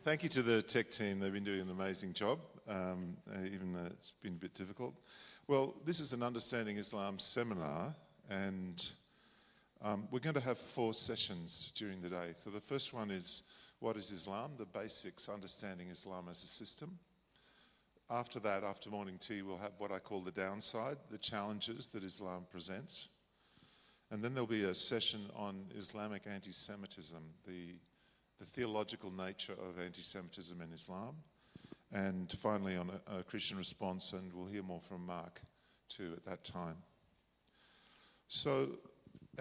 Thank you to the tech team. They've been doing an amazing job, even though it's been a bit difficult. Well, this is an Understanding Islam seminar, and we're going to have 4 sessions during the day. So the first one is, what is Islam? The basics, understanding Islam as a system. After that, after morning tea, we'll have what I call the downside, the challenges that Islam presents. And then there'll be a session on Islamic anti-Semitism, the theological nature of anti-Semitism in Islam. And finally on a Christian response, and we'll hear more from Mark too at that time. So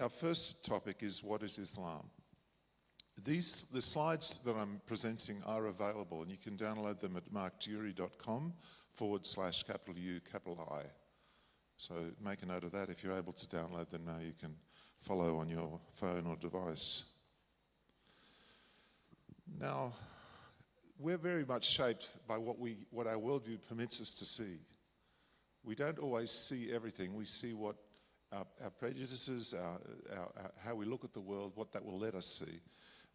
our first topic is, what is Islam? The slides that I'm presenting are available, and you can download them at markdury.com/U I. So make a note of that. If you're able to download them now, you can follow on your phone or device. Now, we're very much shaped by what our worldview permits us to see. We don't always see everything. We see what our prejudices, how we look at the world, what that will let us see.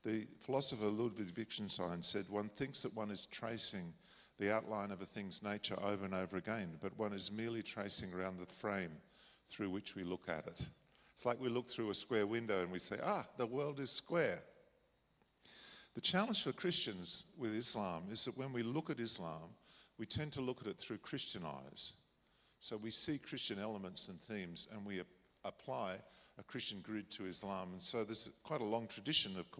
The philosopher Ludwig Wittgenstein said, one thinks that one is tracing the outline of a thing's nature over and over again, but one is merely tracing around the frame through which we look at it. It's like we look through a square window and we say, the world is square. The challenge for Christians with Islam is that when we look at Islam, we tend to look at it through Christian eyes. So we see Christian elements and themes, and we apply a Christian grid to Islam. And so there's quite a long tradition of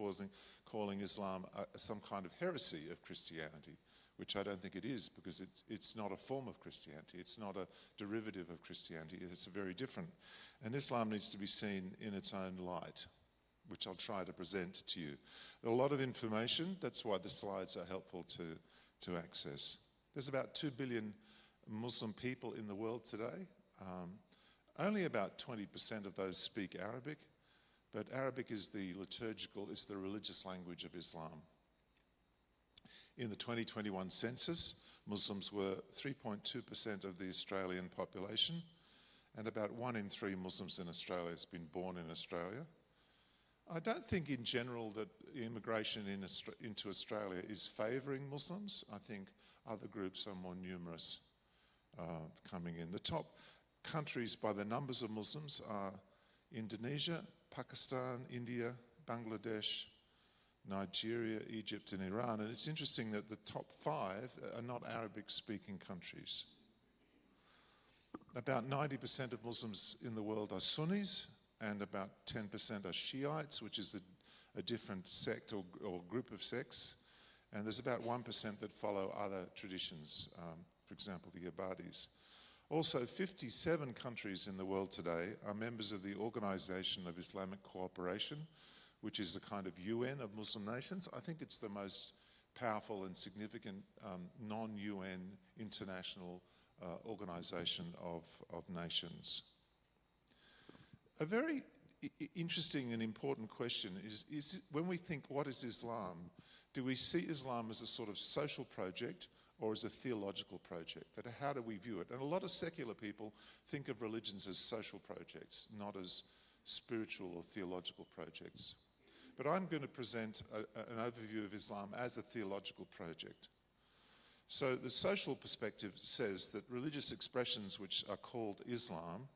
calling Islam some kind of heresy of Christianity, which I don't think it is, because it's not a form of Christianity. It's not a derivative of Christianity. It's very different. And Islam needs to be seen in its own light, which I'll try to present to you. A lot of information, that's why the slides are helpful to access. There's about 2 billion Muslim people in the world today. Only about 20% of those speak Arabic, but Arabic is the religious language of Islam. In the 2021 census, Muslims were 3.2% of the Australian population, and about 1 in 3 Muslims in Australia has been born in Australia. I don't think in general that immigration into Australia is favouring Muslims. I think other groups are more numerous coming in. The top countries by the numbers of Muslims are Indonesia, Pakistan, India, Bangladesh, Nigeria, Egypt and Iran. And it's interesting that the top 5 are not Arabic-speaking countries. About 90% of Muslims in the world are Sunnis, and about 10% are Shiites, which is a different sect or group of sects. And there's about 1% that follow other traditions, for example, the Ibadis. Also, 57 countries in the world today are members of the Organization of Islamic Cooperation, which is a kind of UN of Muslim nations. I think it's the most powerful and significant non-UN international organization of nations. A very interesting and important question is when we think, what is Islam? Do we see Islam as a sort of social project or as a theological project? How do we view it? And a lot of secular people think of religions as social projects, not as spiritual or theological projects. But I'm going to present an overview of Islam as a theological project. So the social perspective says that religious expressions which are called Islam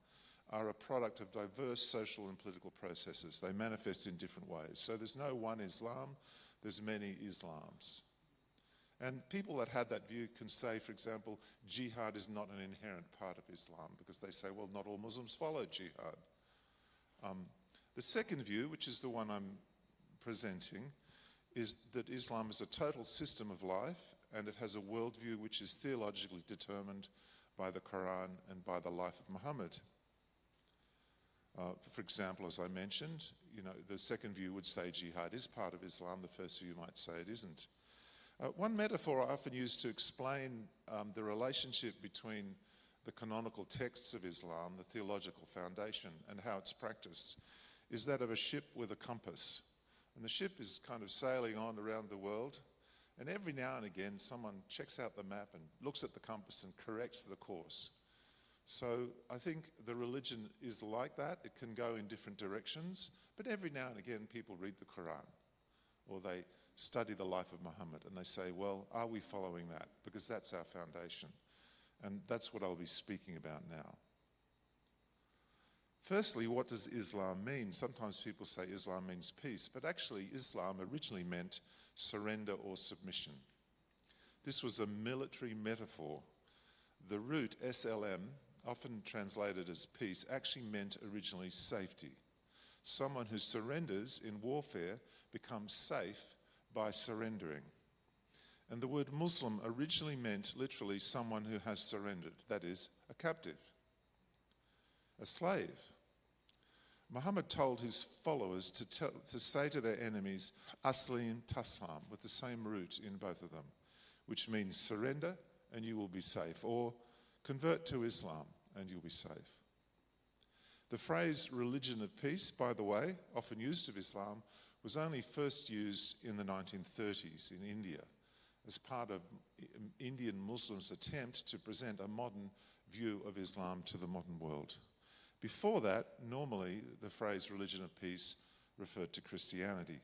are a product of diverse social and political processes. They manifest in different ways. So there's no one Islam, there's many Islams. And people that have that view can say, for example, jihad is not an inherent part of Islam, because they say, well, not all Muslims follow jihad. The second view, which is the one I'm presenting, is that Islam is a total system of life, and it has a worldview which is theologically determined by the Quran and by the life of Muhammad. For example, as I mentioned, the second view would say jihad is part of Islam. The first view might say it isn't. One metaphor I often use to explain the relationship between the canonical texts of Islam, the theological foundation, and how it's practiced, is that of a ship with a compass. And the ship is kind of sailing on around the world, and every now and again someone checks out the map and looks at the compass and corrects the course. So I think the religion is like that. It can go in different directions, but every now and again people read the Quran, or they study the life of Muhammad and they say, well, are we following that? Because that's our foundation. And that's what I'll be speaking about now. Firstly, what does Islam mean? Sometimes people say Islam means peace, but actually Islam originally meant surrender or submission. This was a military metaphor. The root SLM, often translated as peace, actually meant originally safety. Someone who surrenders in warfare becomes safe by surrendering. And the word Muslim originally meant literally someone who has surrendered, that is, a captive, a slave. Muhammad told his followers to say to their enemies, Aslim Taslam, with the same root in both of them, which means surrender and you will be safe, or convert to Islam and you'll be safe. The phrase religion of peace, by the way, often used of Islam, was only first used in the 1930s in India as part of Indian Muslims' attempt to present a modern view of Islam to the modern world. Before that, normally the phrase religion of peace referred to Christianity.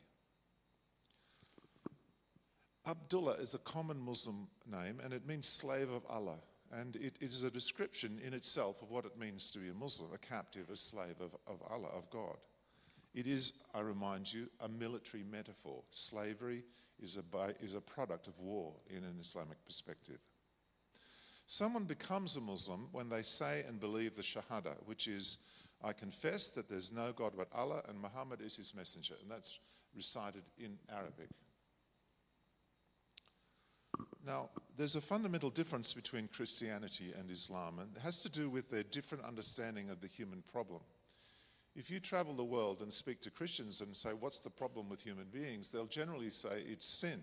Abdullah is a common Muslim name and it means slave of Allah. And it is a description in itself of what it means to be a Muslim, a captive, a slave of Allah, of God. It is, I remind you, a military metaphor. Slavery is a product of war in an Islamic perspective. Someone becomes a Muslim when they say and believe the Shahada, which is, I confess that there's no God but Allah and Muhammad is his messenger. And that's recited in Arabic. Now, there's a fundamental difference between Christianity and Islam, and it has to do with their different understanding of the human problem. If you travel the world and speak to Christians and say, what's the problem with human beings? They'll generally say it's sin.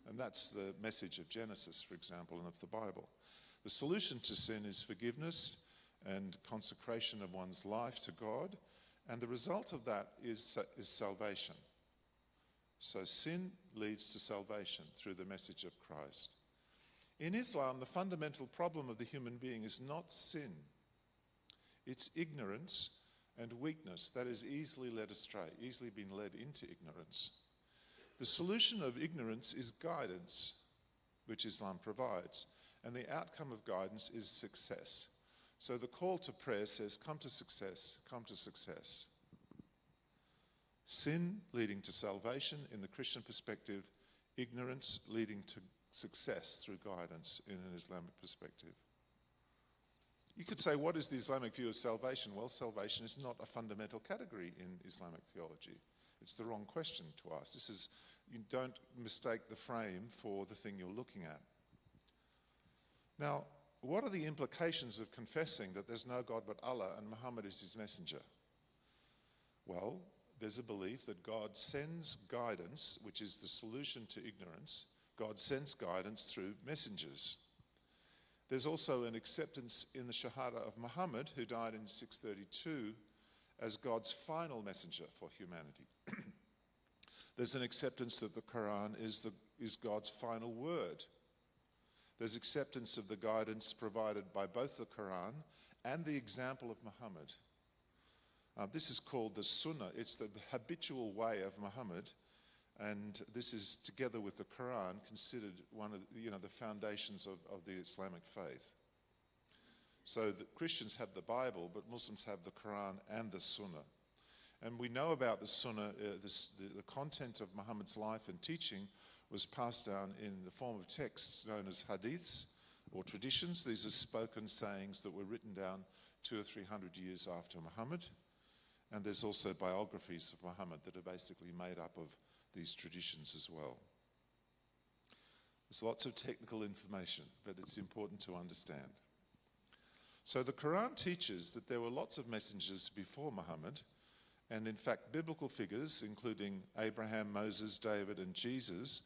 And that's the message of Genesis, for example, and of the Bible. The solution to sin is forgiveness and consecration of one's life to God, and the result of that is salvation. So sin leads to salvation through the message of Christ. In Islam, the fundamental problem of the human being is not sin. It's ignorance and weakness that is easily led astray, easily being led into ignorance. The solution of ignorance is guidance, which Islam provides, and the outcome of guidance is success. So the call to prayer says, come to success, come to success. Sin leading to salvation in the Christian perspective, ignorance leading to success through guidance in an Islamic perspective. You could say, what is the Islamic view of salvation? Well, salvation is not a fundamental category in Islamic theology. It's the wrong question to ask. You don't mistake the frame for the thing you're looking at. Now, what are the implications of confessing that there's no God but Allah and Muhammad is his messenger? Well, there's a belief that God sends guidance, which is the solution to ignorance. God sends guidance through messengers. There's also an acceptance in the Shahada of Muhammad, who died in 632, as God's final messenger for humanity. There's an acceptance that the Quran is God's final word. There's acceptance of the guidance provided by both the Quran and the example of Muhammad. This is called the Sunnah. It's the habitual way of Muhammad, and this is, together with the Quran, considered one of the foundations of the Islamic faith. So the Christians have the Bible, but Muslims have the Quran and the Sunnah. And we know about the Sunnah, the content of Muhammad's life and teaching was passed down in the form of texts known as hadiths or traditions. These are spoken sayings that were written down 200 or 300 years after Muhammad. And there's also biographies of Muhammad that are basically made up of these traditions as well. There's lots of technical information, but it's important to understand. So the Quran teaches that there were lots of messengers before Muhammad, and in fact biblical figures, including Abraham, Moses, David, and Jesus,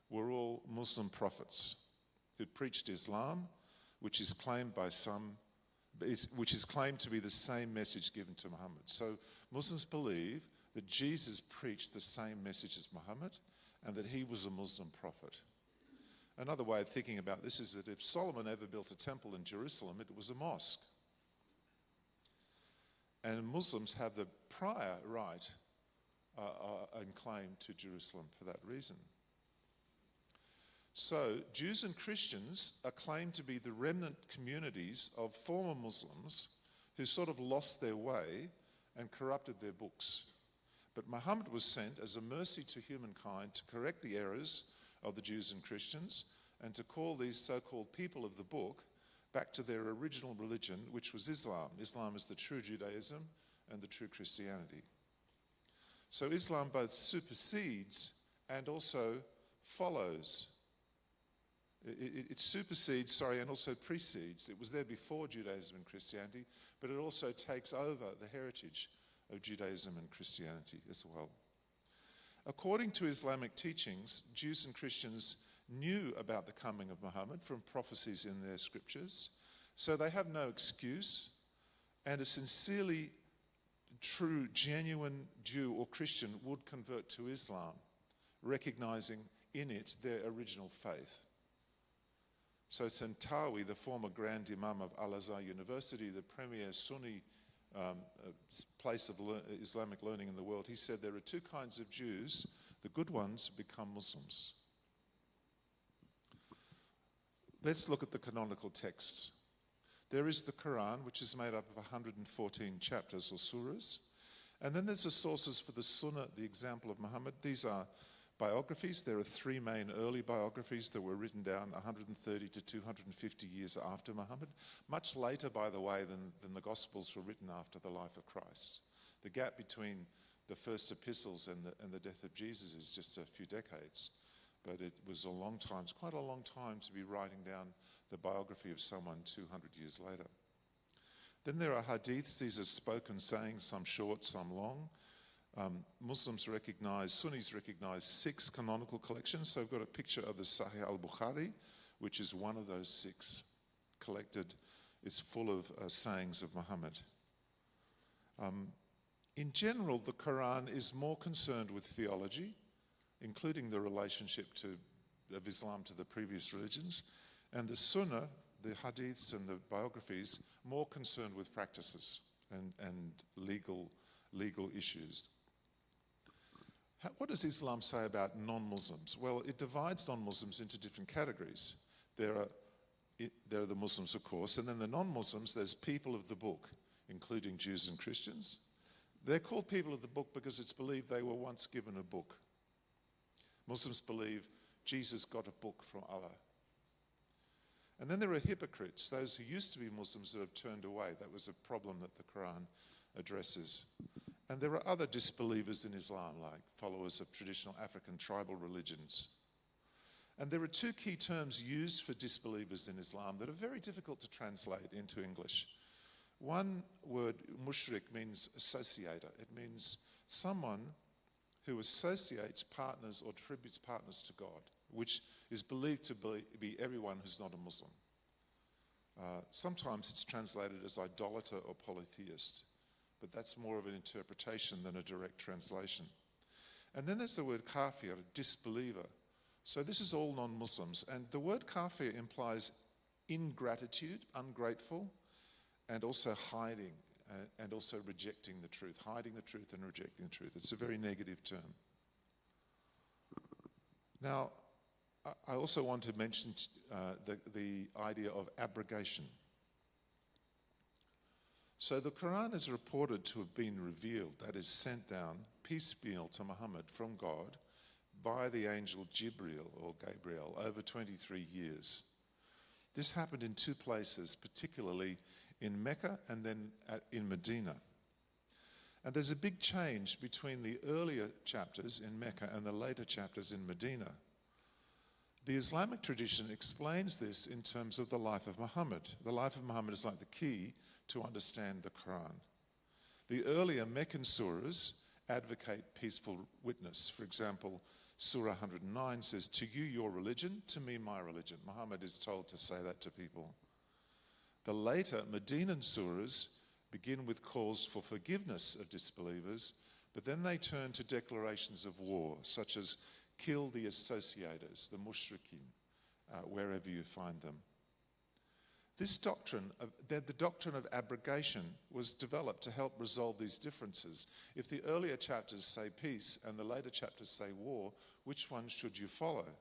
were all Muslim prophets who preached Islam, which is claimed by some which is claimed to be the same message given to Muhammad. So Muslims believe that Jesus preached the same message as Muhammad and that he was a Muslim prophet. Another way of thinking about this is that if Solomon ever built a temple in Jerusalem, it was a mosque. And Muslims have the prior right and claim to Jerusalem for that reason. So Jews and Christians are claimed to be the remnant communities of former Muslims who sort of lost their way and corrupted their books. But Muhammad was sent as a mercy to humankind to correct the errors of the Jews and Christians and to call these so-called people of the book back to their original religion, which was Islam. Islam is the true Judaism and the true Christianity. So Islam both supersedes and also follows. It supersedes, and also precedes. It was there before Judaism and Christianity, but it also takes over the heritage of Judaism and Christianity as well. According to Islamic teachings, Jews and Christians knew about the coming of Muhammad from prophecies in their scriptures, so they have no excuse, and a sincerely true, genuine Jew or Christian would convert to Islam, recognizing in it their original faith. So Tantawi, the former Grand Imam of Al-Azhar University, the premier Sunni place of Islamic learning in the world, he said there are two kinds of Jews. The good ones become Muslims. Let's look at the canonical texts. There is the Quran, which is made up of 114 chapters or surahs. And then there's the sources for the Sunnah, the example of Muhammad. These are biographies. There are three main early biographies that were written down 130 to 250 years after Muhammad, much later, by the way, than the Gospels were written after the life of Christ. The gap between the first epistles and the death of Jesus is just a few decades. But it was a long time, it's quite a long time to be writing down the biography of someone 200 years later. Then there are hadiths. These are spoken sayings, some short, some long. Sunnis recognize 6 canonical collections. So I've got a picture of the Sahih al-Bukhari, which is one of those 6 collected. It's full of sayings of Muhammad. In general, the Quran is more concerned with theology, including the relationship of Islam to the previous religions, and the Sunnah, the hadiths and the biographies, more concerned with practices and legal issues. What does Islam say about non-Muslims? Well, it divides non-Muslims into different categories. There are the Muslims, of course, and then the non-Muslims, there's people of the book, including Jews and Christians. They're called people of the book because it's believed they were once given a book. Muslims believe Jesus got a book from Allah. And then there are hypocrites, those who used to be Muslims that have turned away. That was a problem that the Quran addresses. And there are other disbelievers in Islam, like followers of traditional African tribal religions. And there are 2 key terms used for disbelievers in Islam that are very difficult to translate into English. One word, mushrik, means associator. It means someone who associates partners or attributes partners to God, which is believed to be everyone who's not a Muslim. Sometimes it's translated as idolater or polytheist, but that's more of an interpretation than a direct translation. And then there's the word kafir, a disbeliever. So this is all non-Muslims, and the word kafir implies ingratitude, ungrateful, and also hiding, and also rejecting the truth, hiding the truth and rejecting the truth. It's a very negative term. Now, I also want to mention the idea of abrogation. So the Quran is reported to have been revealed, that is sent down piecemeal to Muhammad from God by the angel Jibril or Gabriel over 23 years. This happened in 2 places, particularly in Mecca and then in Medina. And there's a big change between the earlier chapters in Mecca and the later chapters in Medina. The Islamic tradition explains this in terms of the life of Muhammad. The life of Muhammad is like the key to understand the Quran. The earlier Meccan surahs advocate peaceful witness. For example, Surah 109 says, "To you your religion, to me my religion." Muhammad is told to say that to people. The later Medinan surahs begin with calls for forgiveness of disbelievers, but then they turn to declarations of war, such as kill the associators, the mushrikeen, wherever you find them. This doctrine, the doctrine of abrogation, was developed to help resolve these differences. If the earlier chapters say peace and the later chapters say war, which one should you follow?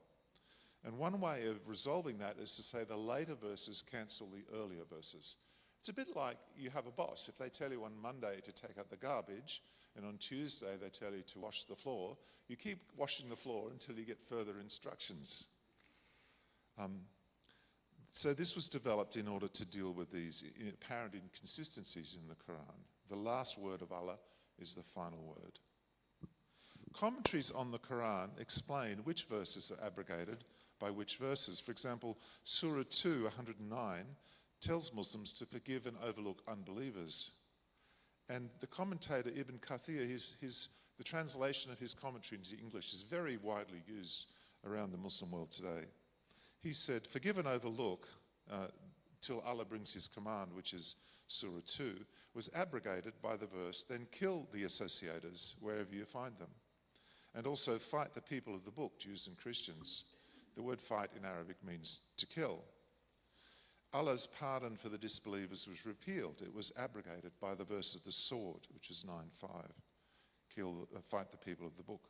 And one way of resolving that is to say the later verses cancel the earlier verses. It's a bit like you have a boss. If they tell you on Monday to take out the garbage, and on Tuesday they tell you to wash the floor, you keep washing the floor until you get further instructions. So this was developed in order to deal with these apparent inconsistencies in the Quran. The last word of Allah is the final word. Commentaries on the Quran explain which verses are abrogated by which verses. For example, Surah 2, 109, tells Muslims to forgive and overlook unbelievers. And the commentator Ibn Kathir, the translation of his commentary into English is very widely used around the Muslim world today. He said, forgive and overlook till Allah brings his command, which is Surah 2, was abrogated by the verse, then kill the associators wherever you find them. And also fight the people of the book, Jews and Christians. The word fight in Arabic means to kill. Allah's pardon for the disbelievers was repealed. It was abrogated by the verse of the sword, which is 9:5. Fight the people of the book.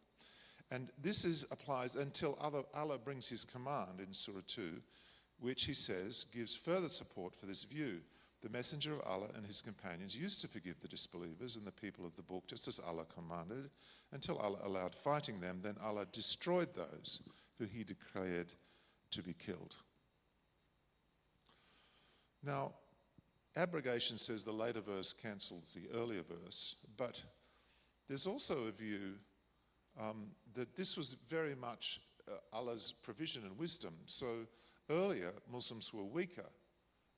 And this applies until Allah brings his command in Surah 2, which he says gives further support for this view. The messenger of Allah and his companions used to forgive the disbelievers and the people of the book, just as Allah commanded, until Allah allowed fighting them. Then Allah destroyed those who he declared to be killed. Now, abrogation says the later verse cancels the earlier verse, but there's also a view that this was very much Allah's provision and wisdom. So earlier, Muslims were weaker,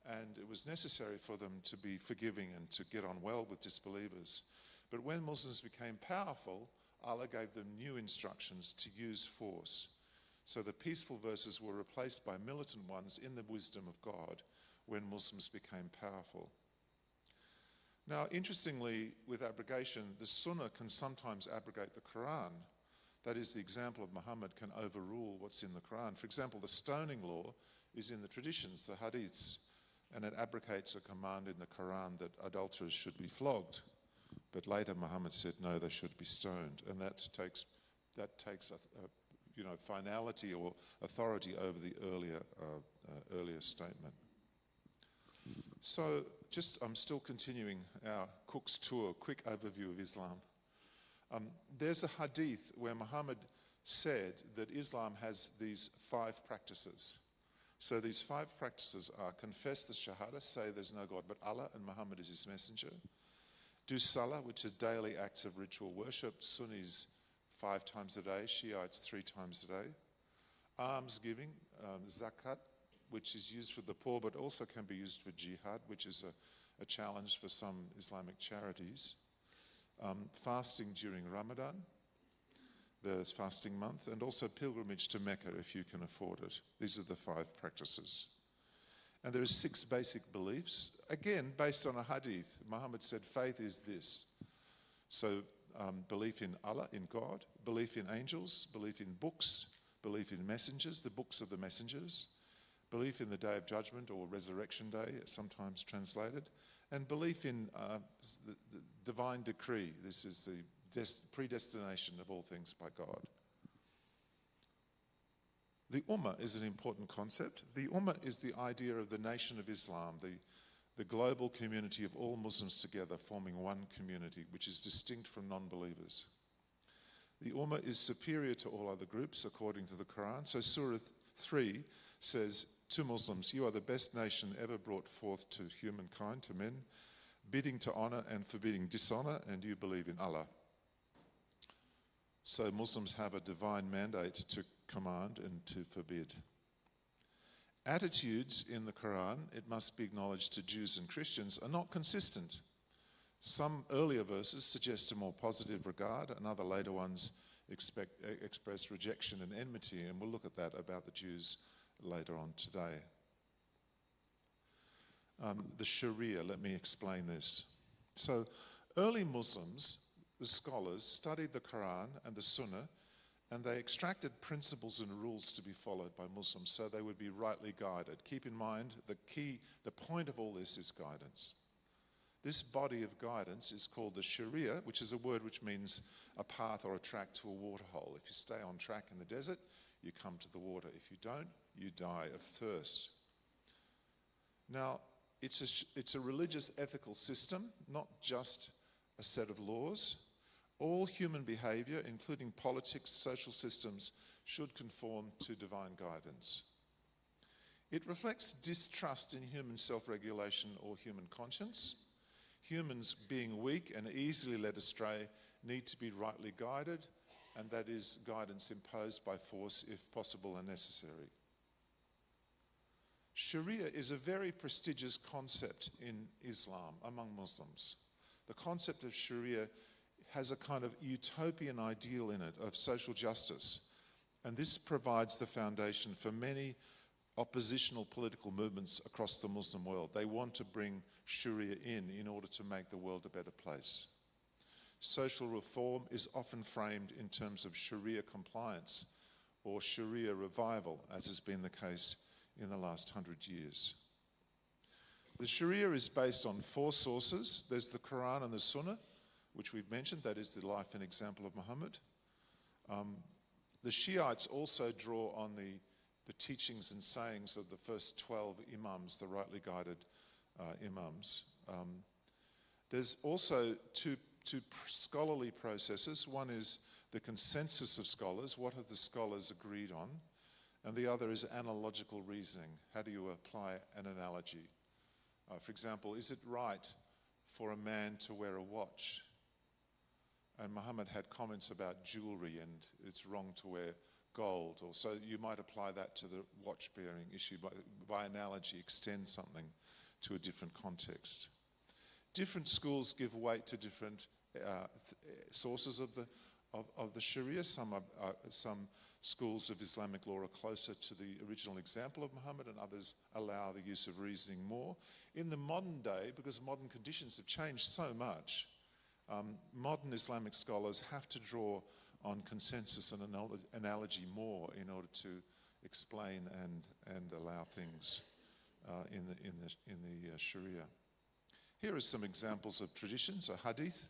and it was necessary for them to be forgiving and to get on well with disbelievers. But when Muslims became powerful, Allah gave them new instructions to use force. So the peaceful verses were replaced by militant ones in the wisdom of God when Muslims became powerful. Now, interestingly, with abrogation, the Sunnah can sometimes abrogate the Quran. That is, the example of Muhammad can overrule what's in the Quran. For example, the stoning law is in the traditions, the hadiths, and it abrogates a command in the Quran that adulterers should be flogged. But later Muhammad said, no, they should be stoned. And that takes finality or authority over the earlier statement. So I'm still continuing our Cook's tour, quick overview of Islam. There's a hadith where Muhammad said that Islam has these 5 practices. So these 5 practices are confess the Shahada, say there's no God but Allah and Muhammad is his messenger. Do Salah, which is daily acts of ritual worship. Sunnis 5 times a day, Shiites 3 times a day. Alms giving, zakat, which is used for the poor but also can be used for jihad, which is a challenge for some Islamic charities. Fasting during Ramadan, the fasting month, and also pilgrimage to Mecca if you can afford it. These are the 5 practices. And there are 6 basic beliefs, again based on a hadith. Muhammad said faith is this. So belief in Allah, in God, belief in angels, belief in books, belief in messengers, the books of the messengers, belief in the Day of Judgment or Resurrection Day, sometimes translated, and belief in the divine decree. This is the predestination of all things by God. The Ummah is an important concept. The Ummah is the idea of the nation of Islam, the global community of all Muslims together forming one community, which is distinct from non-believers. The Ummah is superior to all other groups according to the Quran. So Surah 3 says to Muslims, you are the best nation ever brought forth to humankind, to men, bidding to honor and forbidding dishonor, and you believe in Allah. So Muslims have a divine mandate to command and to forbid. Attitudes in the Quran, it must be acknowledged, to Jews and Christians are not consistent. Some earlier verses suggest a more positive regard, and other later ones express rejection and enmity, and we'll look at that about the Jews later on today. The Sharia, let me explain this. So early Muslims, the scholars, studied the Quran and the Sunnah, and they extracted principles and rules to be followed by Muslims so they would be rightly guided. Keep in mind, the point of all this is guidance. This body of guidance is called the Sharia, which is a word which means a path or a track to a waterhole. If you stay on track in the desert, you come to the water. If you don't, you die of thirst. Now, it's a religious ethical system, not just a set of laws. All human behaviour, including politics, social systems, should conform to divine guidance. It reflects distrust in human self-regulation or human conscience. Humans, being weak and easily led astray, need to be rightly guided, and that is guidance imposed by force if possible and necessary. Sharia is a very prestigious concept in Islam among Muslims. The concept of Sharia has a kind of utopian ideal in it of social justice, and this provides the foundation for many oppositional political movements across the Muslim world. They want to bring Sharia in order to make the world a better place. Social reform is often framed in terms of Sharia compliance or Sharia revival, as has been the case in the last 100 years. The Sharia is based on 4 sources. There's the Quran and the Sunnah, which we've mentioned. That is the life and example of Muhammad. The Shiites also draw on the teachings and sayings of the first 12 imams, the rightly guided imams. There's also two scholarly processes. One is the consensus of scholars. What have the scholars agreed on? And the other is analogical reasoning. How do you apply an analogy? For example, is it right for a man to wear a watch? And Muhammad had comments about jewelry and it's wrong to wear gold. Or so you might apply that to the watch-bearing issue by analogy, extend something to a different context. Different schools give weight to different sources of the Sharia. Some schools of Islamic law are closer to the original example of Muhammad, and others allow the use of reasoning more. In the modern day, because modern conditions have changed so much, modern Islamic scholars have to draw on consensus and analogy more in order to explain and allow things in the Sharia. Here are some examples of traditions. A hadith.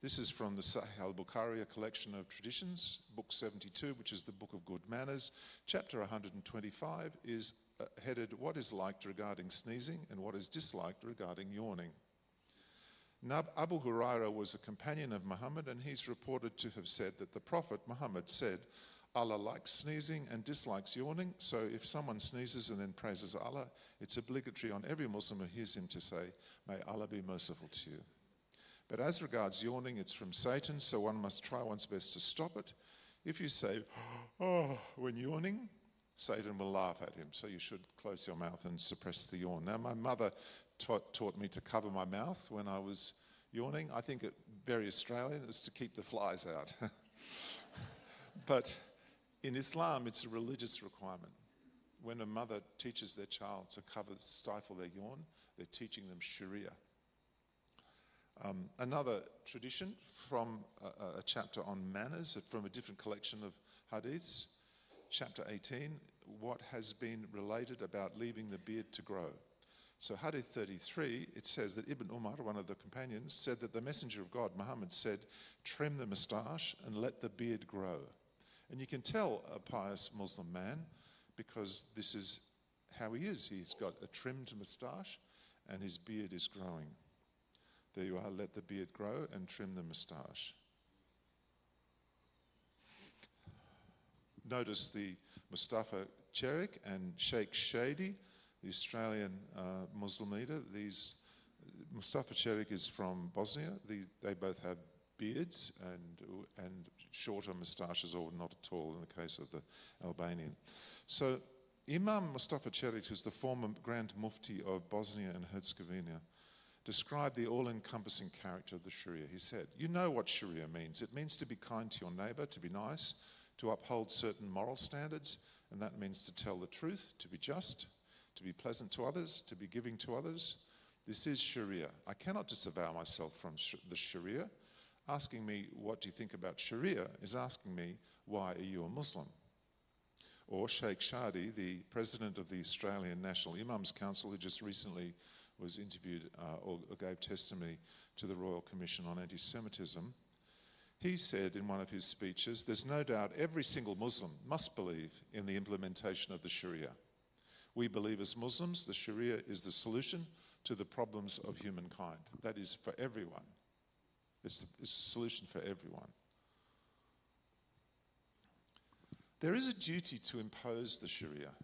This is from the Sahih al-Bukhari, a collection of traditions. Book 72, which is the Book of Good Manners. Chapter 125 is headed, What is liked regarding sneezing and what is disliked regarding yawning. Abu Hurairah was a companion of Muhammad, and he's reported to have said that the Prophet Muhammad said, Allah likes sneezing and dislikes yawning, so if someone sneezes and then praises Allah, it's obligatory on every Muslim who hears him to say, may Allah be merciful to you. But as regards yawning, it's from Satan, so one must try one's best to stop it. If you say, oh, when yawning, Satan will laugh at him, so you should close your mouth and suppress the yawn. Now, my mother taught me to cover my mouth when I was yawning. I think it's very Australian, it's to keep the flies out. But in Islam, it's a religious requirement. When a mother teaches their child to stifle their yawn, they're teaching them Sharia. Another tradition from a chapter on manners, from a different collection of hadiths, chapter 18, what has been related about leaving the beard to grow. So hadith 33, it says that Ibn Umar, one of the companions, said that the Messenger of God, Muhammad, said, trim the moustache and let the beard grow. And you can tell a pious Muslim man because this is how he is. He's got a trimmed moustache and his beard is growing. There you are, let the beard grow and trim the moustache. Notice the Mustafa Cherik and Sheikh Shadi, the Australian Muslim leader. Mustafa Cherik is from Bosnia. They both have beards and shorter moustaches, or not at all in the case of the Albanian. So Imam Mustafa Cherik, who's the former Grand Mufti of Bosnia and Herzegovina, described the all-encompassing character of the Sharia. He said, you know what Sharia means. It means to be kind to your neighbour, to be nice, to uphold certain moral standards, and that means to tell the truth, to be just, to be pleasant to others, to be giving to others. This is Sharia. I cannot disavow myself from the Sharia. Asking me, what do you think about Sharia, is asking me, why are you a Muslim? Or Sheikh Shadi, the president of the Australian National Imams Council, who just recently was interviewed or gave testimony to the Royal Commission on Antisemitism, He said in one of his speeches, "There's no doubt every single Muslim must believe in the implementation of the Sharia. We believe as Muslims the Sharia is the solution to the problems of humankind." That is for everyone. It's a solution for everyone. There is a duty to impose the Sharia.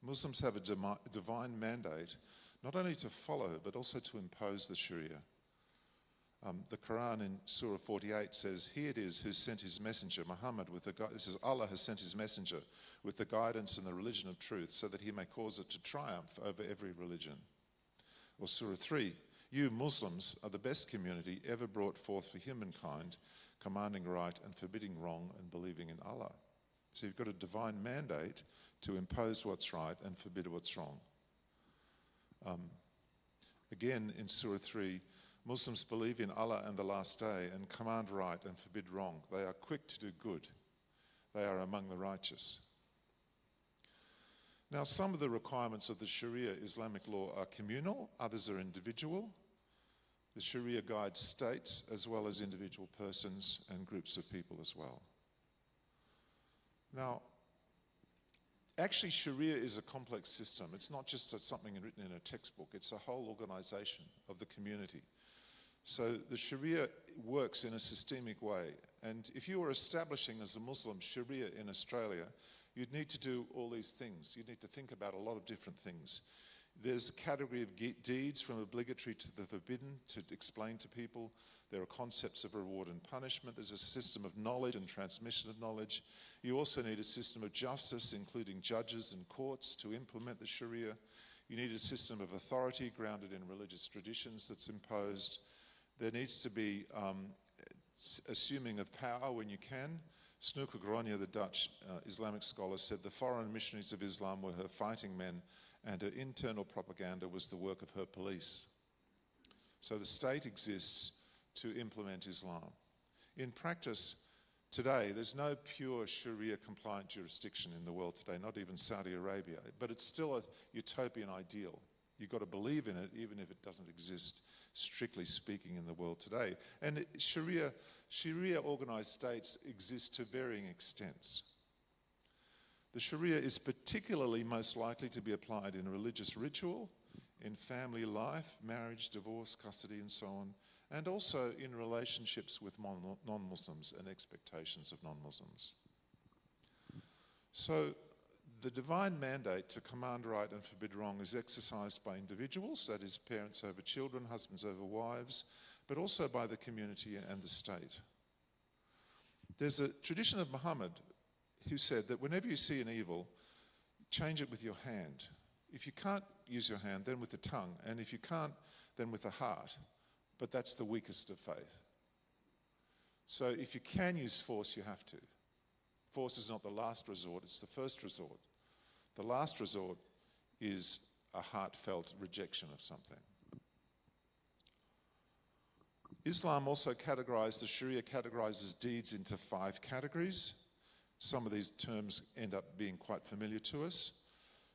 Muslims have a divine mandate not only to follow but also to impose the Sharia. The Quran in Surah 48 says, "He it is who sent his messenger, Muhammad, this is Allah has sent his messenger with the guidance and the religion of truth so that he may cause it to triumph over every religion." Or Surah 3, "You Muslims are the best community ever brought forth for humankind, commanding right and forbidding wrong and believing in Allah." So you've got a divine mandate to impose what's right and forbid what's wrong. Again, in Surah 3, Muslims believe in Allah and the last day and command right and forbid wrong. They are quick to do good. They are among the righteous. Now, some of the requirements of the Sharia Islamic law are communal, others are individual. The Sharia guides states as well as individual persons and groups of people as well. Now, actually, Sharia is a complex system. It's not just something written in a textbook. It's a whole organization of the community. So the Sharia works in a systemic way. And if you were establishing as a Muslim Sharia in Australia, you'd need to do all these things. You'd need to think about a lot of different things. There's a category of deeds from obligatory to the forbidden to explain to people. There are concepts of reward and punishment. There's a system of knowledge and transmission of knowledge. You also need a system of justice, including judges and courts, to implement the Sharia. You need a system of authority grounded in religious traditions that's imposed. There needs to be assuming of power when you can. Snoeke Groninger, the Dutch Islamic scholar, said the foreign missionaries of Islam were her fighting men and her internal propaganda was the work of her police. So the state exists to implement Islam. In practice, today, there's no pure Sharia-compliant jurisdiction in the world today, not even Saudi Arabia, but it's still a utopian ideal. You've got to believe in it, even if it doesn't exist, strictly speaking, in the world today. And Sharia organized states exist to varying extents. The Sharia is particularly most likely to be applied in religious ritual, in family life, marriage, divorce, custody, and so on, and also in relationships with non-Muslims and expectations of non-Muslims. So the divine mandate to command right and forbid wrong is exercised by individuals, that is, parents over children, husbands over wives, but also by the community and the state. There's a tradition of Muhammad who said that whenever you see an evil, change it with your hand. If you can't use your hand, then with the tongue, and if you can't, then with the heart. But that's the weakest of faith. So if you can use force, you have to. Force is not the last resort, it's the first resort. The last resort is a heartfelt rejection of something. Islam also the Sharia categorizes deeds into 5 categories. Some of these terms end up being quite familiar to us.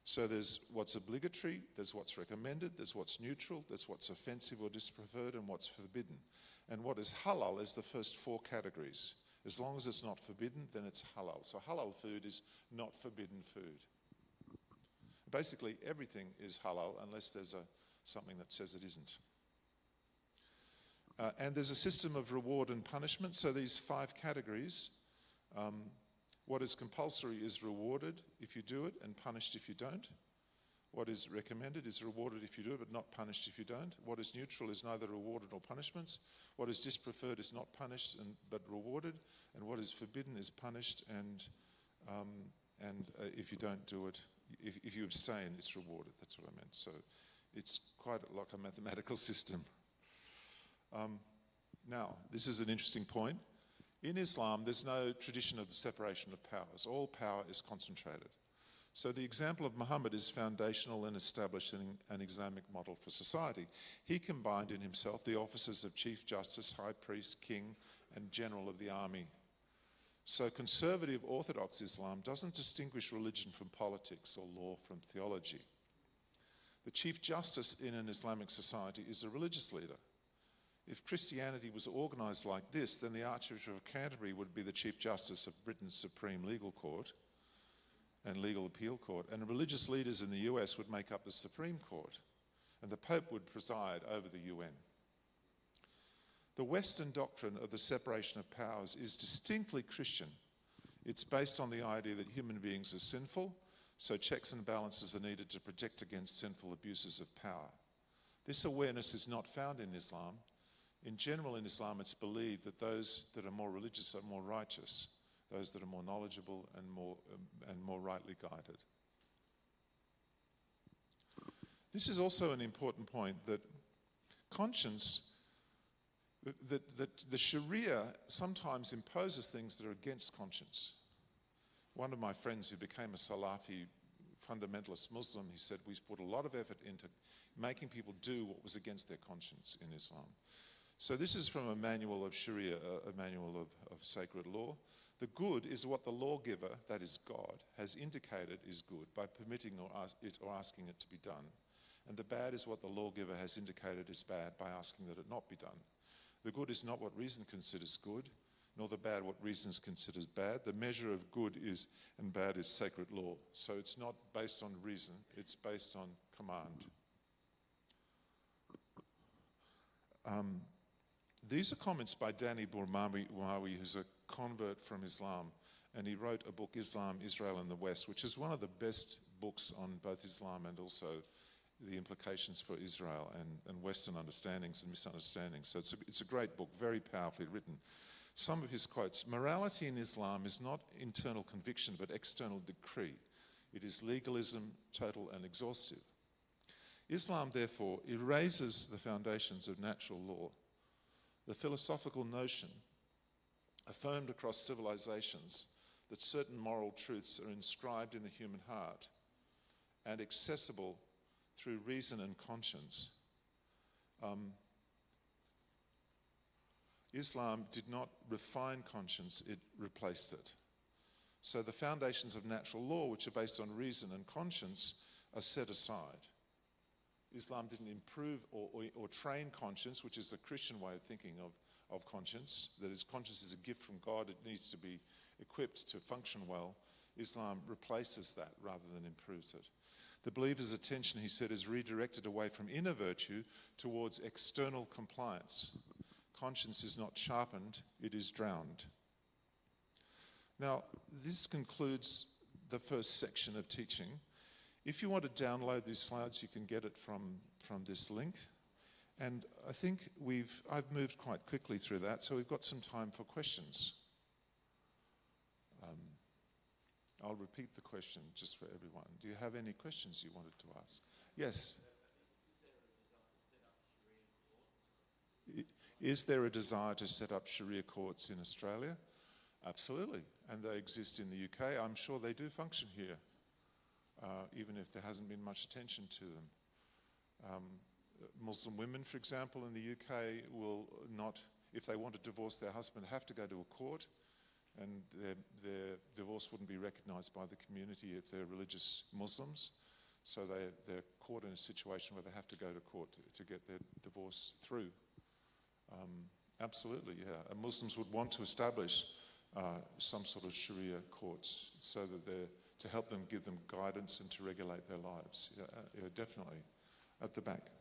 So there's what's obligatory, there's what's recommended, there's what's neutral, there's what's offensive or dispreferred, and what's forbidden. And what is halal is the first 4 categories. As long as it's not forbidden, then it's halal. So halal food is not forbidden food. Basically, everything is halal unless there's something that says it isn't. And there's a system of reward and punishment. So these 5 categories, what is compulsory is rewarded if you do it and punished if you don't. What is recommended is rewarded if you do it but not punished if you don't. What is neutral is neither rewarded nor punishments. What is dispreferred is not punished but rewarded. And what is forbidden is punished and if you don't do it, if you abstain, it's rewarded. That's what I meant. So it's quite like a mathematical system. Now, this is an interesting point. In Islam, there's no tradition of the separation of powers. All power is concentrated. So the example of Muhammad is foundational in establishing an Islamic model for society. He combined in himself the offices of Chief Justice, High Priest, King, and General of the Army. So conservative Orthodox Islam doesn't distinguish religion from politics or law from theology. The Chief Justice in an Islamic society is a religious leader. If Christianity was organised like this, then the Archbishop of Canterbury would be the Chief Justice of Britain's Supreme Legal Court and Legal Appeal Court, and religious leaders in the US would make up the Supreme Court, and the Pope would preside over the UN. The Western doctrine of the separation of powers is distinctly Christian. It's based on the idea that human beings are sinful, so checks and balances are needed to protect against sinful abuses of power. This awareness is not found in Islam. In general, in Islam, it's believed that those that are more religious are more righteous, those that are more knowledgeable and more rightly guided. This is also an important point, that conscience, that the Sharia sometimes imposes things that are against conscience. One of my friends who became a Salafi fundamentalist Muslim, he said, we put a lot of effort into making people do what was against their conscience in Islam. So this is from a manual of Sharia, a manual of sacred law. The good is what the lawgiver, that is God, has indicated is good by permitting or asking it to be done. And the bad is what the lawgiver has indicated is bad by asking that it not be done. The good is not what reason considers good, nor the bad what reason considers bad. The measure of good is and bad is sacred law. So it's not based on reason, it's based on command. These are comments by Danny Bourmawi, who's a convert from Islam, and he wrote a book, Islam, Israel and the West, which is one of the best books on both Islam and also the implications for Israel and Western understandings and misunderstandings. So it's a great book, very powerfully written. Some of his quotes: morality in Islam is not internal conviction but external decree. It is legalism, total and exhaustive. Islam, therefore, erases the foundations of natural law. The philosophical notion, affirmed across civilizations, that certain moral truths are inscribed in the human heart and accessible through reason and conscience. Islam did not refine conscience, it replaced it. So the foundations of natural law, which are based on reason and conscience, are set aside. Islam didn't improve or train conscience, which is the Christian way of thinking of conscience. That is, conscience is a gift from God, it needs to be equipped to function well. Islam replaces that rather than improves it. The believer's attention, he said, is redirected away from inner virtue towards external compliance. Conscience is not sharpened, it is drowned. Now, this concludes the first section of teaching. If you want to download these slides, you can get it from this link. And I think I've moved quite quickly through that, so we've got some time for questions. I'll repeat the question just for everyone. Do you have any questions you wanted to ask? Yes. Is there a desire to set up Sharia courts in Australia? Absolutely. And they exist in the UK. I'm sure they do function here, even if there hasn't been much attention to them. Muslim women, for example, in the UK will not, if they want to divorce their husband, have to go to a court, and their divorce wouldn't be recognised by the community if they're religious Muslims. So they're caught in a situation where they have to go to court to get their divorce through. Absolutely, yeah. And Muslims would want to establish some sort of Sharia courts so that to help them, give them guidance and to regulate their lives. Yeah, definitely. At the back.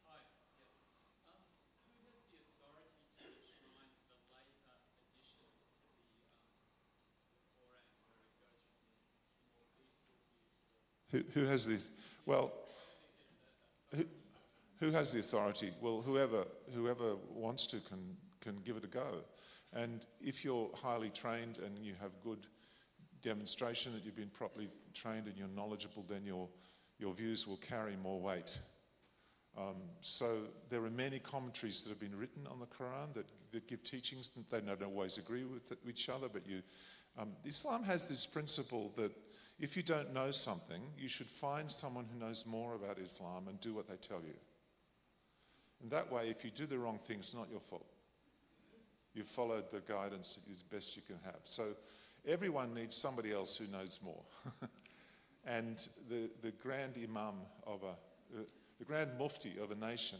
Hi. Yeah. Who has the authority to enshrine the later additions to the Quran, where it goes from the more peaceful views to... Who has the... Well... Who has the authority? Well, whoever wants to can give it a go. And if you're highly trained and you have good demonstration that you've been properly trained and you're knowledgeable, then your views will carry more weight. So there are many commentaries that have been written on the Quran that give teachings. They don't always agree with each other, but Islam has this principle that if you don't know something, you should find someone who knows more about Islam and do what they tell you. And that way, if you do the wrong thing, it's not your fault. You've followed the guidance as best you can have. So everyone needs somebody else who knows more. And the grand imam the grand mufti of a nation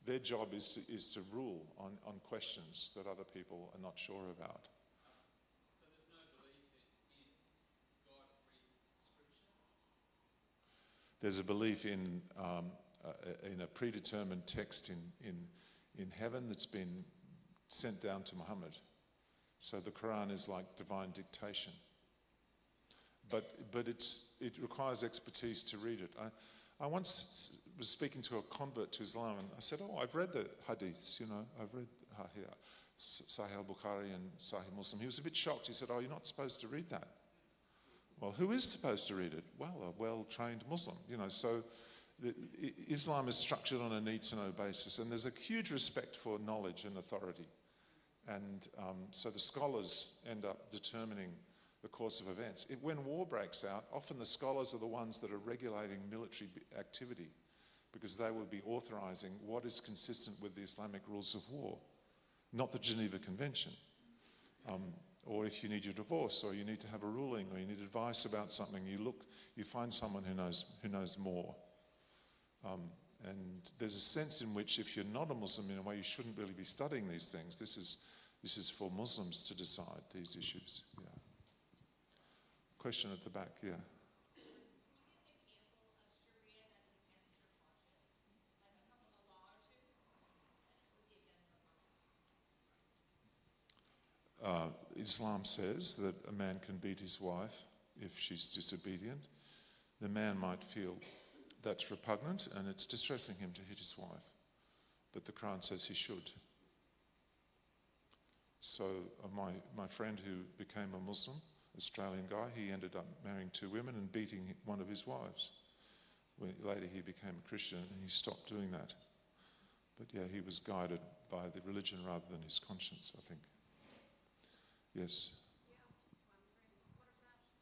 Their job is to rule on questions that other people are not sure about. So there's no belief in God-breathed scripture? There's a belief in a predetermined text in heaven that's been sent down to Muhammad. So the Quran is like divine dictation. But it requires expertise to read it. I once was speaking to a convert to Islam, and I said, I've read the hadiths, I've read Sahih al-Bukhari and Sahih Muslim. He was a bit shocked. He said, you're not supposed to read that. Well, who is supposed to read it? Well, a well-trained Muslim, So Islam is structured on a need-to-know basis, and there's a huge respect for knowledge and authority. And so the scholars end up determining the course of events. When war breaks out, often the scholars are the ones that are regulating military activity, because they will be authorizing what is consistent with the Islamic rules of war, not the Geneva Convention. Or if you need your divorce, or you need to have a ruling, or you need advice about something, you find someone who knows more. And there's a sense in which, if you're not a Muslim, in a way, you shouldn't really be studying these things. This is for Muslims to decide these issues. Yeah. Question at the back, yeah. Can you give an example of Sharia that is against your conscience? Like a law or two that would be against our conscience? Islam says that a man can beat his wife if she's disobedient. The man might feel that's repugnant and it's distressing him to hit his wife. But the Quran says he should. So my friend who became a Muslim, Australian guy, he ended up marrying 2 women and beating one of his wives. Later he became a Christian and he stopped doing that. But yeah, he was guided by the religion rather than his conscience, I think. Yes? Yeah, I'm just wondering, what about a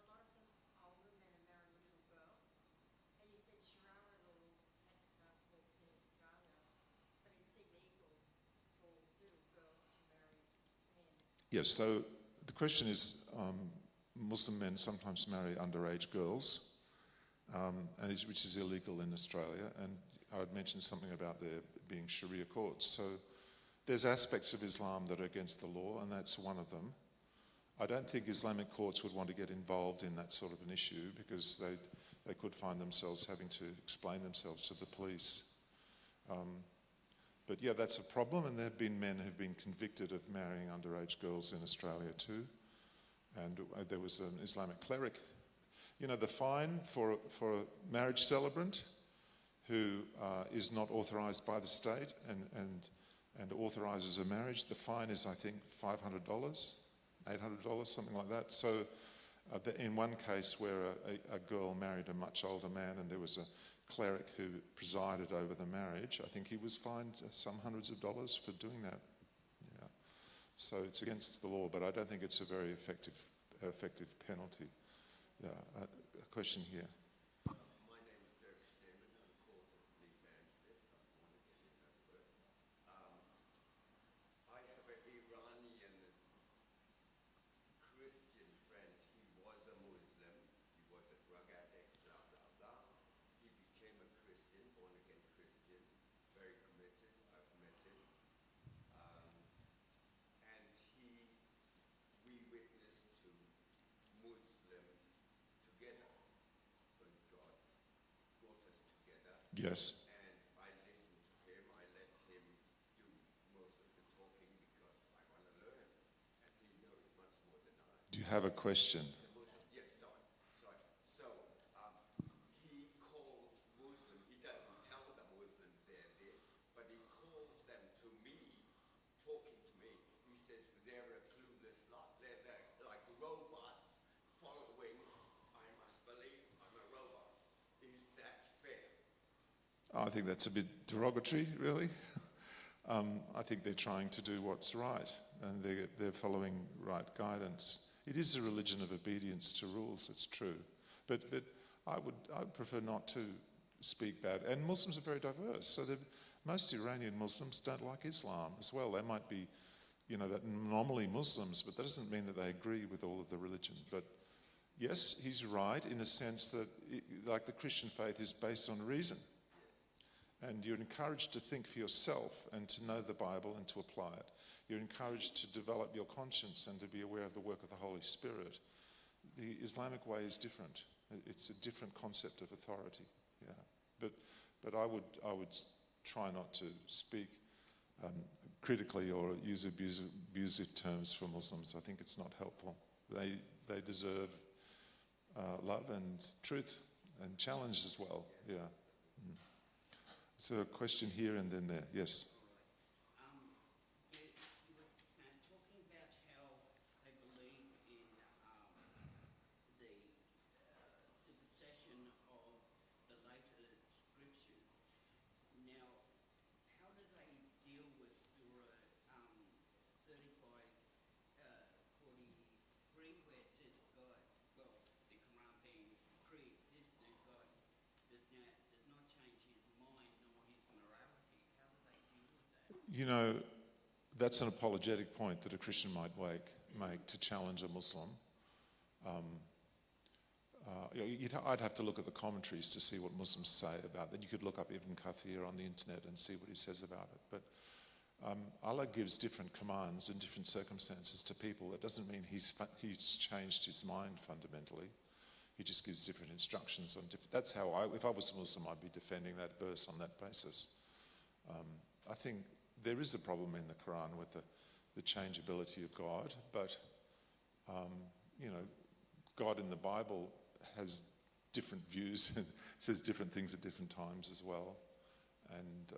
lot of them older men are marrying little girls, and you said Sharia law has its own courts in Australia, but it's illegal for little girls to marry men. Yes, so the question is, Muslim men sometimes marry underage girls, which is illegal in Australia, and I would mention something about there being Sharia courts. So there's aspects of Islam that are against the law, and that's one of them. I don't think Islamic courts would want to get involved in that sort of an issue, because they could find themselves having to explain themselves to the police. But yeah, that's a problem, and there have been men who've been convicted of marrying underage girls in Australia too. And there was an Islamic cleric. The fine for a marriage celebrant who is not authorized by the state and authorizes a marriage, the fine is, I think, $500, $800, something like that. So in one case where a girl married a much older man and there was a cleric who presided over the marriage, I think he was fined some hundreds of dollars for doing that. Yeah. So it's against the law, but I don't think it's a very effective penalty. Yeah. A question here. My name is Dirk Stemmen. I'm called as an evangelist. I'm born again in that word. I have an Iranian Christian friend. He was a Muslim. He was a drug addict, blah, blah, blah. He became a Christian, born again Christian, very committed. I've met him. And we witnessed to Muslims together, because God brought us together. Yes. And I listened to him. I let him do most of the talking because I want to learn. And he knows much more than I. Do you have a question? The Muslim, yes, sorry. So he calls Muslim, he doesn't tell the Muslims they're this, but he calls them to me, talking to me. He says they're a clueless lot. They're like robots following, I must believe I'm a robot. Is that fair? I think that's a bit derogatory, really. I think they're trying to do what's right, and they're following right guidance. It is a religion of obedience to rules, it's true. But I would prefer not to speak bad. And Muslims are very diverse, so most Iranian Muslims don't like Islam as well. They might be, that anomaly Muslims, but that doesn't mean that they agree with all of the religion. But yes, he's right in a sense that, like the Christian faith is based on reason. And you're encouraged to think for yourself and to know the Bible and to apply it. You're encouraged to develop your conscience and to be aware of the work of the Holy Spirit. The Islamic way is different. It's a different concept of authority. Yeah, but I would try not to speak critically or use abusive terms for Muslims. I think it's not helpful. They deserve love and truth and challenge as well. Yeah. So a question here and then there. Yes. He was talking about how they believe in the supersession of the later scriptures. Now, how do they deal with Surah 35:43, where it says God, well, the Quran being pre-existent, God does not change his mind nor his morality. How do they deal with that? You know, that's an apologetic point that a Christian might make to challenge a Muslim. I'd have to look at the commentaries to see what Muslims say about that. You could look up Ibn Kathir on the internet and see what he says about it. But Allah gives different commands in different circumstances to people. That doesn't mean he's changed his mind fundamentally. He just gives different instructions on different. That's how if I was a Muslim, I'd be defending that verse on that basis. I think there is a problem in the Quran with the changeability of God, but God in the Bible has different views and says different things at different times as well. And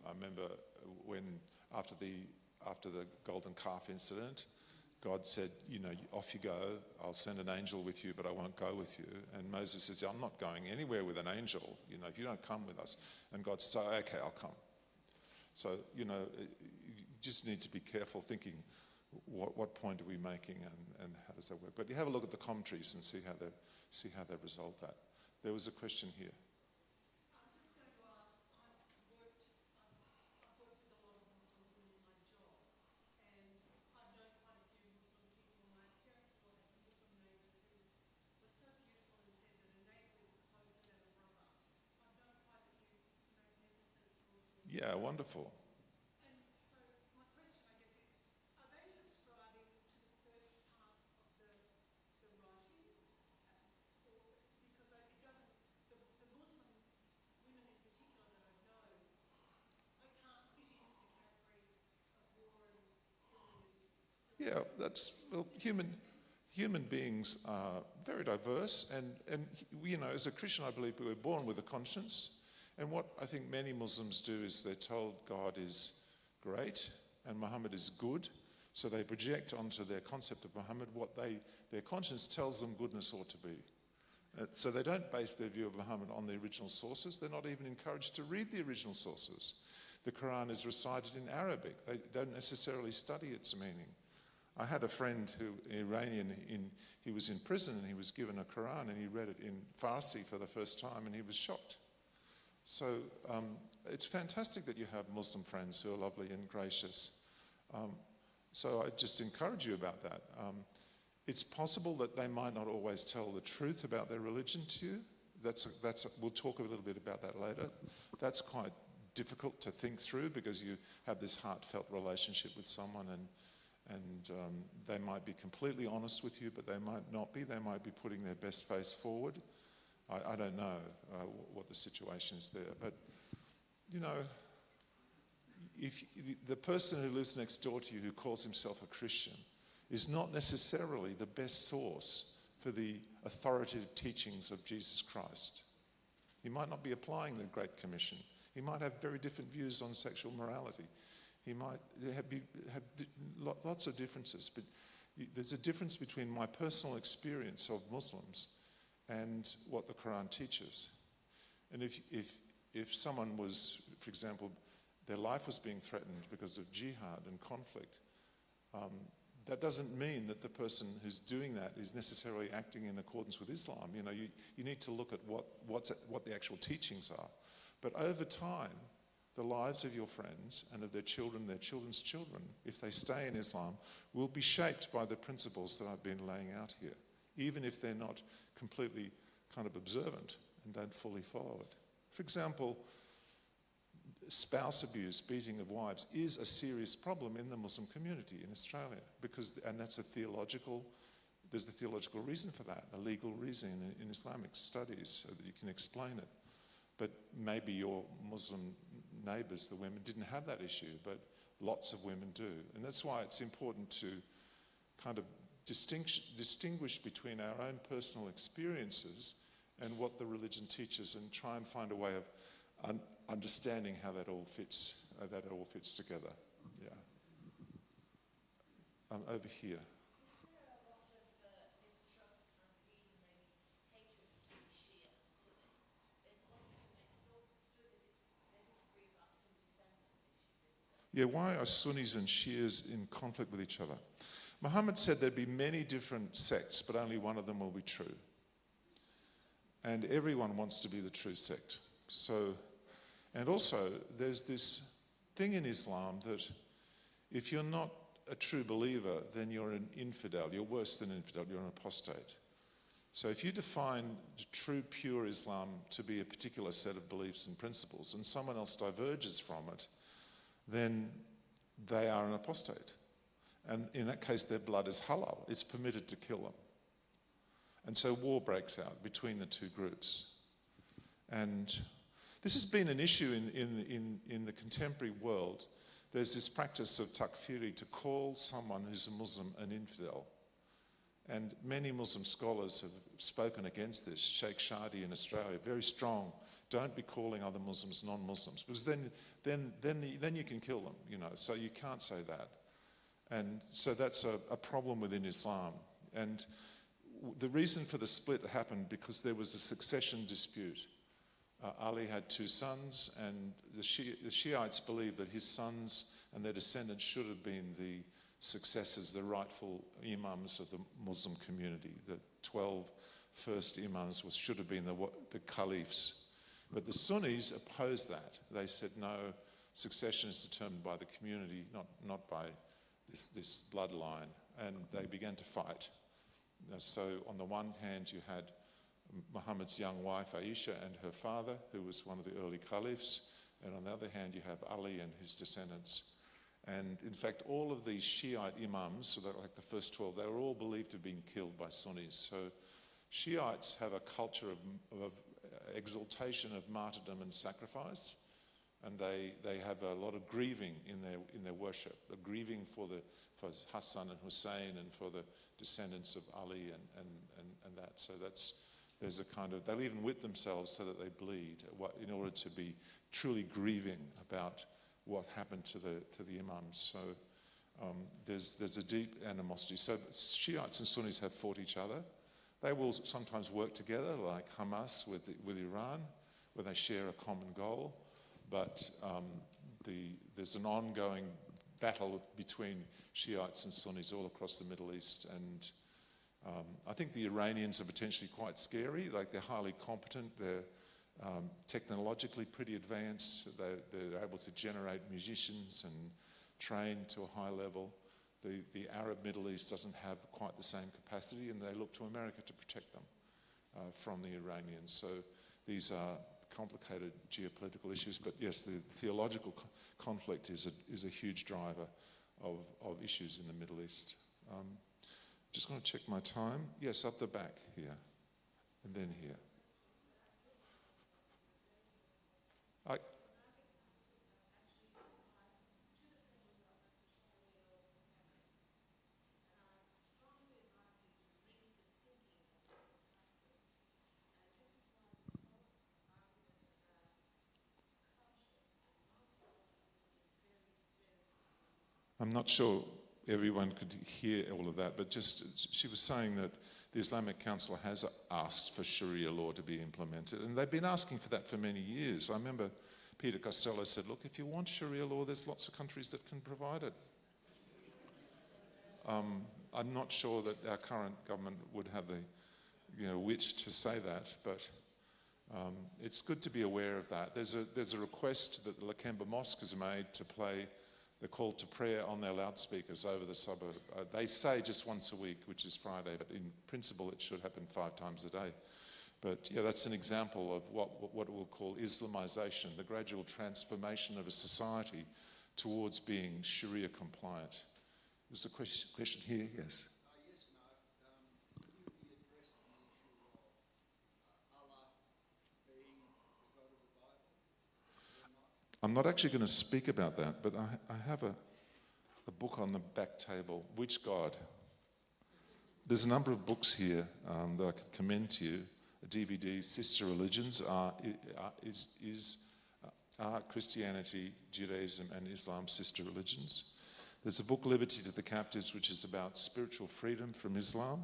I remember when after the golden calf incident, God said, off you go. I'll send an angel with you, but I won't go with you. And Moses says, I'm not going anywhere with an angel. If you don't come with us. And God says, okay, I'll come. So, you just need to be careful thinking what point are we making and how does that work. But you have a look at the commentaries and see how they resolve that. There was a question here. I was just going to ask, I've worked with a lot of Muslim women in my job, and I've known quite a few Muslim people. My parents have had Muslim neighbours who were so beautiful and said that a neighbour is closer than a brother. I've known quite a few magnificent Muslim. Yeah, wonderful. And so my question, I guess, is, are they subscribing to the first part of the writings? Or because it doesn't, the Muslim women in particular that I've known, I can't fit into the category of war and killing. Yeah, human beings are very diverse, and as a Christian, I believe we were born with a conscience. And what I think many Muslims do is they're told God is great and Muhammad is good, so they project onto their concept of Muhammad what their conscience tells them goodness ought to be. So they don't base their view of Muhammad on the original sources. They're not even encouraged to read the original sources. The Quran is recited in Arabic. They don't necessarily study its meaning. I had a friend Iranian, he was in prison and he was given a Quran and he read it in Farsi for the first time and he was shocked. So it's fantastic that you have Muslim friends who are lovely and gracious. So I just encourage you about that. It's possible that they might not always tell the truth about their religion to you. We'll talk a little bit about that later. That's quite difficult to think through because you have this heartfelt relationship with someone and they might be completely honest with you, but they might not be. They might be putting their best face forward. I don't know what the situation is there. But, if the person who lives next door to you who calls himself a Christian is not necessarily the best source for the authoritative teachings of Jesus Christ. He might not be applying the Great Commission. He might have very different views on sexual morality. He might have lots of differences. But there's a difference between my personal experience of Muslims and what the Quran teaches. And if someone was, for example, their life was being threatened because of jihad and conflict, that doesn't mean that the person who's doing that is necessarily acting in accordance with Islam. You need to look at what the actual teachings are. But over time, the lives of your friends and of their children, their children's children, if they stay in Islam, will be shaped by the principles that I've been laying out here, even if they're not completely kind of observant and don't fully follow it. For example, spouse abuse, beating of wives, is a serious problem in the Muslim community in Australia, and that's there's a theological reason for that, a legal reason in Islamic studies, so that you can explain it. But maybe your Muslim neighbours, the women, didn't have that issue, but lots of women do. And that's why it's important to kind of distinguish between our own personal experiences and what the religion teaches, and try and find a way of understanding how that all fits together. Yeah. Over here. Is there a lot of distrust and even maybe hatred between Shia and Sunni? There's a lot of things they disagree about some descendant issue. Yeah, why are Sunnis and Shias in conflict with each other? Muhammad said there'd be many different sects, but only one of them will be true. And everyone wants to be the true sect. And also, there's this thing in Islam that if you're not a true believer, then you're an infidel. You're worse than an infidel. You're an apostate. So if you define true, pure Islam to be a particular set of beliefs and principles, and someone else diverges from it, then they are an apostate. And in that case, their blood is halal. It's permitted to kill them. And so war breaks out between the two groups. And this has been an issue in the contemporary world. There's this practice of takfiri, to call someone who's a Muslim an infidel. And many Muslim scholars have spoken against this. Sheikh Shadi in Australia, very strong. Don't be calling other Muslims non-Muslims, because then you can kill them, so you can't say that. And so that's a problem within Islam. And the reason for the split happened because there was a succession dispute. Ali had 2 sons, and the Shiites believed that his sons and their descendants should have been the successors, the rightful imams of the Muslim community. The 12 first imams should have been the caliphs. But the Sunnis opposed that. They said, no, succession is determined by the community, not by this bloodline. And they began to fight. So on the one hand, you had Muhammad's young wife Aisha and her father, who was one of the early caliphs, and on the other hand you have Ali and his descendants. And in fact, all of these Shiite imams, so they're like the first 12, they were all believed to have been killed by Sunnis. So Shiites have a culture of exaltation of martyrdom and sacrifice, and they have a lot of grieving in their worship, a grieving for Hassan and Hussein and for the descendants of Ali and that. So there's a kind of, they'll even whip themselves so that they bleed in order to be truly grieving about what happened to the imams. So there's a deep animosity. So Shiites and Sunnis have fought each other. They will sometimes work together, like Hamas with Iran, where they share a common goal. But there's an ongoing battle between Shiites and Sunnis all across the Middle East. And I think the Iranians are potentially quite scary. Like, they're highly competent. They're technologically pretty advanced. They're able to generate musicians and train to a high level. The Arab Middle East doesn't have quite the same capacity, and they look to America to protect them from the Iranians. So these are complicated geopolitical issues. But yes, the theological conflict is a huge driver of issues in the Middle East. Just going to check my time. Yes, up the back here, and then here. I'm not sure everyone could hear all of that, but just she was saying that the Islamic Council has asked for Sharia law to be implemented, and they've been asking for that for many years. I remember Peter Costello said, look, if you want Sharia law, there's lots of countries that can provide it. I'm not sure that our current government would have the wit to say that, but it's good to be aware of that. There's a request that the Lakemba Mosque has made to play the call to prayer on their loudspeakers over the suburb. They say just once a week, which is Friday, but in principle it should happen 5 times a day. But yeah, that's an example of what we'll call Islamization, the gradual transformation of a society towards being Sharia compliant. There's a question here, yes. Yes, Mark. Will you be addressing the issue of Allah being the God of the Bible or not? I'm not actually going to speak about that, but I have a book on the back table, Which God? There's a number of books here that I could commend to you. A DVD, Sister Religions, are Christianity, Judaism and Islam sister religions. There's a book, Liberty to the Captives, which is about spiritual freedom from Islam.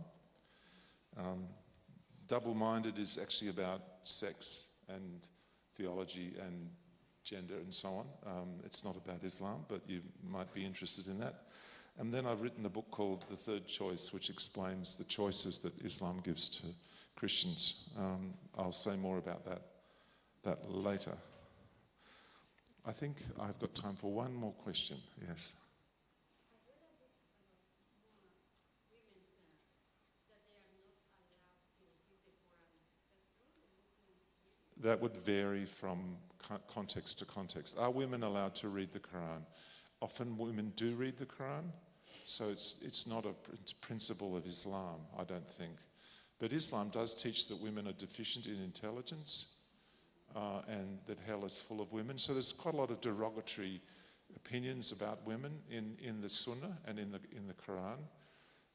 Double-Minded is actually about sex and theology and gender and so on. It's not about Islam, but you might be interested in that. And then I've written a book called The Third Choice, which explains the choices that Islam gives to Christians. I'll say more about that later. I think I've got time for one more question. Yes. I've read a book about more women saying that they are not allowed to read the Quran. Is that true? The Muslims read it? That would vary from context to context. Are women allowed to read the Quran? Often women do read the Quran, so it's not a principle of Islam, I don't think. But Islam does teach that women are deficient in intelligence and that hell is full of women. So there's quite a lot of derogatory opinions about women in the Sunnah and in the Quran.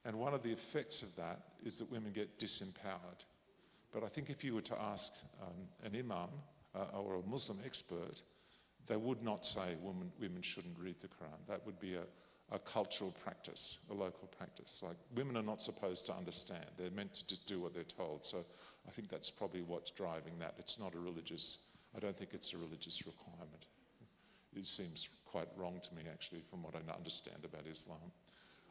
And one of the effects of that is that women get disempowered. But I think if you were to ask an imam or a Muslim expert, they would not say women shouldn't read the Quran. That would be a cultural practice, a local practice. Like, women are not supposed to understand. They're meant to just do what they're told. So I think that's probably what's driving that. It's not I don't think it's a religious requirement. It seems quite wrong to me, actually, from what I understand about Islam.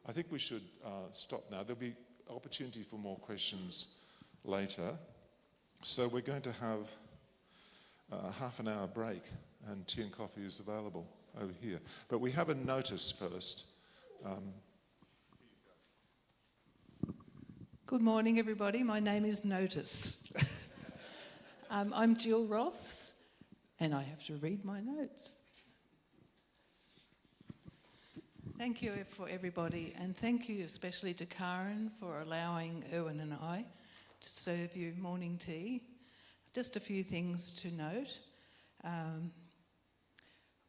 I think we should stop now. There'll be opportunity for more questions later. So we're going to have a half an hour break, and tea and coffee is available over here. But we have a notice first. Good morning, everybody. My name is Notice. I'm Jill Ross, and I have to read my notes. Thank you for everybody, and thank you especially to Karen for allowing Erwin and I to serve you morning tea. Just a few things to note.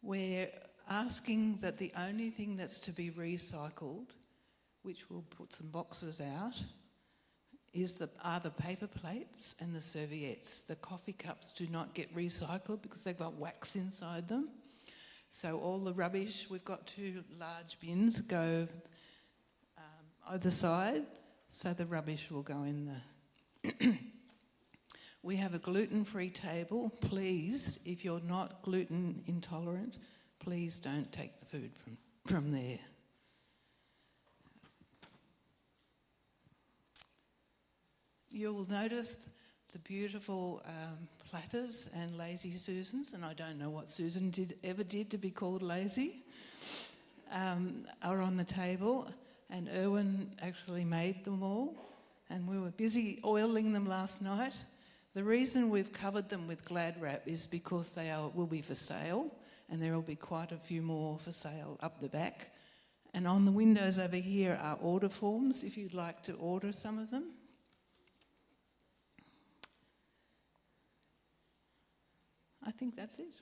We're asking that the only thing that's to be recycled, which we'll put some boxes out, are the paper plates and the serviettes. The coffee cups do not get recycled because they've got wax inside them. So all the rubbish, we've got 2 large bins, go either side, so the rubbish will go in the... We have a gluten-free table. Please, if you're not gluten intolerant, please don't take the food from there. You'll notice the beautiful platters and lazy Susans, and I don't know what Susan ever did to be called lazy, are on the table, and Erwin actually made them all, and we were busy oiling them last night. The reason we've covered them with Glad Wrap is because they will be for sale, and there will be quite a few more for sale up the back. And on the windows over here are order forms if you'd like to order some of them. I think that's it.